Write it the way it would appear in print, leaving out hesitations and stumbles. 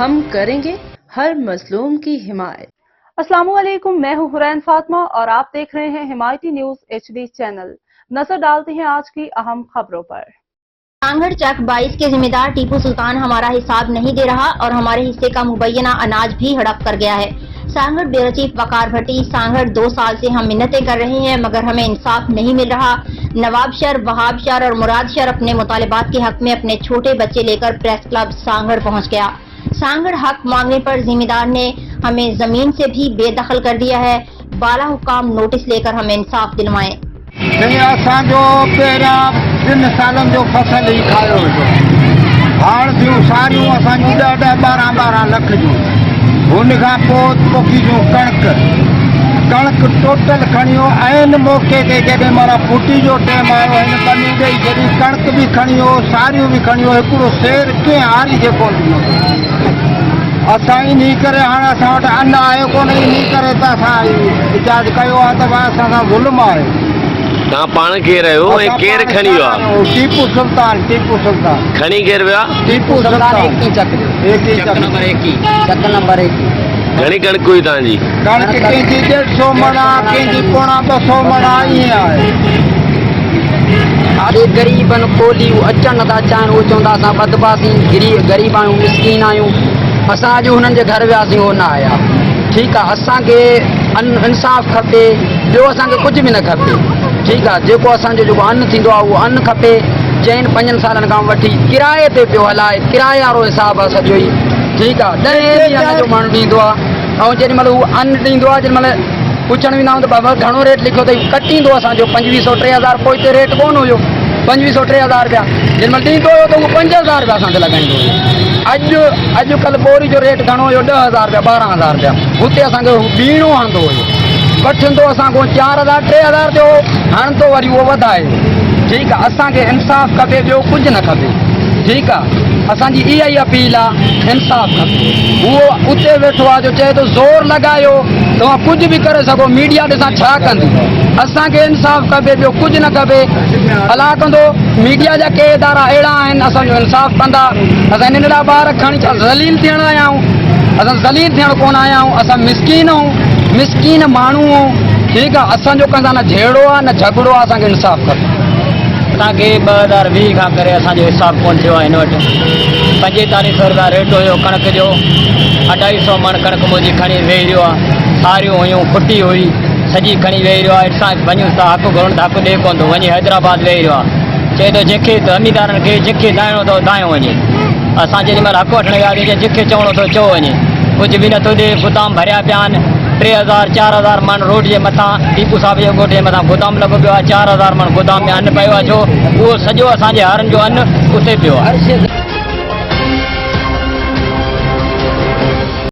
ہم کریں گے ہر مظلوم کی حمایت۔ السلام علیکم، میں ہوں حرین فاطمہ اور آپ دیکھ رہے ہیں حمایتی نیوز HD چینل۔ نظر ڈالتے ہیں آج کی اہم خبروں پر۔ سانگھڑ چک 22 کے ذمہ دار ٹیپو سلطان ہمارا حساب نہیں دے رہا اور ہمارے حصے کا مبینہ اناج بھی ہڑپ کر گیا ہے۔ سانگھڑ بیورو چیف وقار بھٹی، سانگھڑ 2 سال سے ہم منتیں کر رہے ہیں مگر ہمیں انصاف نہیں مل رہا۔ نواب شہر، وہاب شہر اور مراد شہر اپنے مطالبات کے حق میں اپنے چھوٹے بچے لے کر پریس کلب سانگھڑ پہنچ گیا۔ سانگھڑ حق مانگنے پر ذمہ دار نے ہمیں زمین سے بھی بے دخل کر دیا ہے۔ بالا حکام نوٹس لے کر ہمیں انصاف دلوائیں۔ اسان جو پہرا 3 سالن جو فصل ہی کھایا ہاں تھیوں ساریوں اسان 10-12 لکھ جو ان کا پوکھی جو کڑک ٹوٹل کھڑیوں این موقع تے جڏहिं مارا پھوٹی جو ٹائم آयो ان بنی گئی جڏहिं کڑک بھی کھڑیوں ساریوں بھی کھڑیوں ہکڑو شیر کے ہاری جيڪو اسان ہی نہیں کرے ہاں اسان وٽ ان آيو کون نہیں کرے تا اسان اجازت کيو آ ته اسان سان ظلم آهي۔ تव्हां पाण केरु आहियो ऐं केरु खणी वियो आहे? टीपू सुल्तान खणी केरु वियो आहे? टीपू सुल्तान चक नंबर 1 घणी कणिक हुई तव्हांजी? कणिक कंहिंजी 150 मणा कंहिंजी 250 मणा ईअं आहे। आड़े ग़रीबनि कोलियूं अचनि नथा चाहिनि, उहे चवंदा असां बदबासी ग़रीब आहियूं, मिसकीन आहियूं। असां अॼु हुननि जे घर वियासीं, उहो न आया। ठीकु आहे, असांखे इंसाफ़ खपे, ॿियो असांखे कुझु बि न खपे। ठीकु आहे, जेको असांजो जेको अन्न थींदो आहे उहो अन्न खपे। चइनि 5 सालनि खां वठी किराए ते पियो हलाए, किराए वारो हिसाबु आहे सॼो ई। ठीकु आहे, 10 ॾींहं जो माण्हू ॾींदो आहे ऐं जेॾीमहिल उहो अन्न ॾींदो आहे जेॾीमहिल पुछण वेंदा आहियूं त बाबा घणो रेट लिखियो अथई, कटींदो असांजो 2500-3000। पोइ हिते रेट कोन हुयो 2500-3000 रुपया, जेॾीमहिल ॾींदो हुयो त उहो 5000 रुपया असांखे लॻाईंदो हुयो। अॼुकल्ह बोरी जो रेट घणो हुयो 10,000 रुपया 12,000 रुपया। हुते असांखे बीणो हणंदो हुयो, वठंदो असांखो 4,000-3,000 जो हणंदो वरी उहो वधाए। ठीकु आहे, असांखे इंसाफ़ खपे, ॿियो कुझु न खपे। ठीकु आहे, असांजी इहा ई अपील आहे, इंसाफ़ खपे। उहो उते वेठो आहे जो चए थो ज़ोर लॻायो तव्हां कुझु बि करे सघो, मीडिया ॾिसां छा कंदी। असांखे इंसाफ़ खपे, ॿियो कुझु न खपे। भला कंदो मीडिया जा के इदारा अहिड़ा आहिनि असांजो इंसाफ़ कंदा। असां नंढड़ा ॿार खणी ज़लील थियण आया आहियूं, असां ज़लील थियण कोन आया आहियूं। असां मिसकीन आहियूं, मिसकीन माण्हू आहियूं। ठीकु आहे, असांजो कंहिंसां न झेड़ो आहे न झगड़ो आहे, असांखे इंसाफ़ खपे। असांखे 2020 खां करे असांजो हिसाबु कोन थियो आहे। हिन वटि 4500 रुपया रेट हुयो कणिक जो। 250 मण कणिक मुंहिंजी खणी वेही रहियो आहे। सारियूं हुयूं, खुटी हुई, सॼी खणी वेही रहियो आहे। असां वञूं था हक़ु घुरूं था, हक़ु ॾिए कोन थो। वञी हैदराबाद वेही रहियो आहे, चए थो जंहिंखे ज़मीदारनि खे जंहिंखे दाइणो अथव दायो वञे। असां जेॾीमहिल हक़ु वठण विया जंहिंखे चवणो अथव चओ वञे, कुझु बि नथो ॾिए। गोदाम भरिया पिया आहिनि, 3000-4000 मण रोड जे मथां, टीपू साहिब जे ॻोठ जे मथां गोदाम लॻो पियो आहे। 4000 मण गोदाम में अन्न पियो आहे, जो उहो सॼो असांजे हारनि जो अन्न उते पियो आहे।